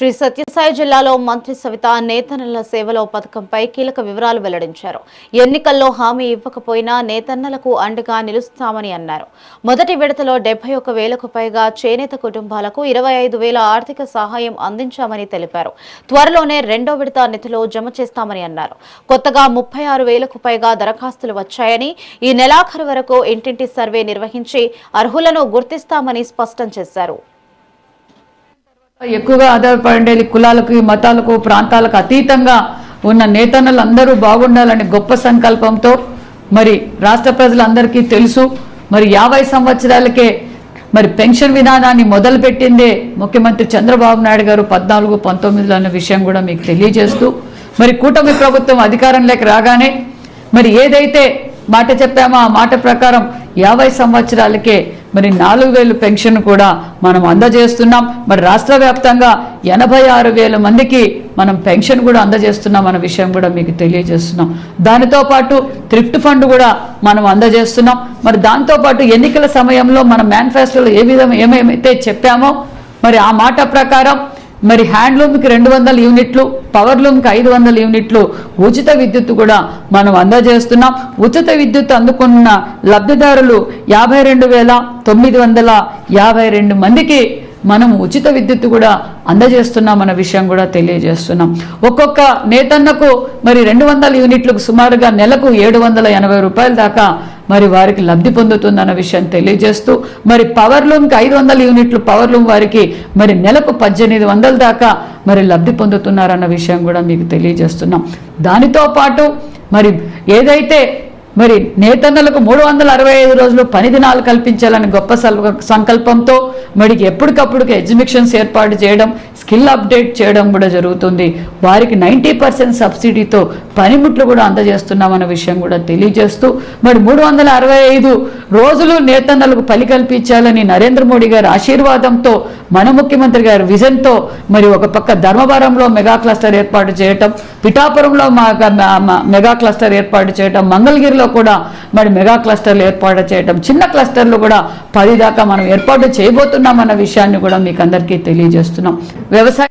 శ్రీ సత్యసాయి జిల్లాలో మంత్రి సవిత నేతన్నల సేవలో పథకంపై కీలక వివరాలు వెల్లడించారు. ఎన్నికల్లో హామీ ఇవ్వకపోయినా నేతన్నలకు అండగా నిలుస్తామని అన్నారు. మొదటి విడతలో 71,000కు పైగా చేనేత కుటుంబాలకు 25,000 ఆర్థిక సహాయం అందించామని తెలిపారు. త్వరలోనే రెండో విడత నిధులు జమ చేస్తామని అన్నారు. కొత్తగా 36,000కు పైగా దరఖాస్తులు వచ్చాయని, ఈ నెలాఖరు వరకు ఇంటింటి సర్వే నిర్వహించి అర్హులను గుర్తిస్తామని స్పష్టం చేశారు. ఎక్కువగా ఆధారపడే కులాలకు, మతాలకు, ప్రాంతాలకు అతీతంగా ఉన్న నేతన్నలందరూ బాగుండాలని గొప్ప సంకల్పంతో మరి రాష్ట్ర ప్రజలందరికీ తెలుసు. మరి 50 సంవత్సరాలకే మరి పెన్షన్ విధానాన్ని మొదలుపెట్టిందే ముఖ్యమంత్రి చంద్రబాబు నాయుడు గారు 14-19 అన్న విషయం కూడా మీకు తెలియజేస్తూ, మరి కూటమి ప్రభుత్వం అధికారంలోకి రాగానే మరి ఏదైతే మాట చెప్పామో ఆ మాట ప్రకారం 50 సంవత్సరాలకే మరి 4,000 పెన్షన్ కూడా మనం అందజేస్తున్నాం. మరి రాష్ట్ర వ్యాప్తంగా 86,000 మందికి మనం పెన్షన్ కూడా అందజేస్తున్నాం అన్న విషయం కూడా మీకు తెలియజేస్తున్నాం. దానితో పాటు థ్రిఫ్ట్ ఫండ్ కూడా మనం అందజేస్తున్నాం. మరి దాంతోపాటు ఎన్నికల సమయంలో మన మేనిఫెస్టోలో ఏమేమైతే చెప్పామో మరి ఆ మాట ప్రకారం మరి హ్యాండ్లూమ్కి 200 యూనిట్లు, పవర్లూమ్కి 500 యూనిట్లు ఉచిత విద్యుత్ కూడా మనం అందజేస్తున్నాం. ఉచిత విద్యుత్ అందుకున్న లబ్ధిదారులు 52,952 మందికి మనం ఉచిత విద్యుత్ కూడా అందజేస్తున్నాం అన్న విషయం కూడా తెలియజేస్తున్నాం. ఒక్కొక్క నేతన్నకు మరి 200 యూనిట్లకు సుమారుగా నెలకు 780 రూపాయల దాకా మరి వారికి లబ్ధి పొందుతుందన్న విషయం తెలియజేస్తూ, మరి పవర్లూమ్కి 500 యూనిట్లు పవర్లూమ్ వారికి మరి నెలకు 1,800 దాకా మరి లబ్ధి పొందుతున్నారన్న విషయం కూడా మీకు తెలియజేస్తున్నాం. దానితో పాటు మరి ఏదైతే మరి నేతన్నలకు 365 రోజులు పని దినాలు కల్పించాలని గొప్ప సంకల్పంతో మరి ఎప్పటికప్పుడు ఎగ్జిబిషన్స్ ఏర్పాటు చేయడం, స్కిల్ అప్డేట్ చేయడం కూడా జరుగుతుంది. వారికి 90% సబ్సిడీతో పనిముట్లు కూడా అందజేస్తున్నామన్న విషయం కూడా తెలియజేస్తూ, మరి 365 రోజులు నేతన్నలకు పని కల్పించాలని నరేంద్ర మోడీ గారి ఆశీర్వాదంతో, మన ముఖ్యమంత్రి గారి విజన్తో మరి ఒక పక్క ధర్మవరంలో మెగా క్లస్టర్ ఏర్పాటు చేయటం, పిఠాపురంలో మెగా క్లస్టర్ ఏర్పాటు చేయటం, మంగళగిరిలో కూడా మరి మెగా క్లస్టర్లు ఏర్పాటు చేయటం, చిన్న క్లస్టర్లు కూడా 10 దాకా మనం ఏర్పాటు చేయబోతున్నామన్న విషయాన్ని కూడా మీకు అందరికీ తెలియజేస్తున్నాం. వ్యవసాయ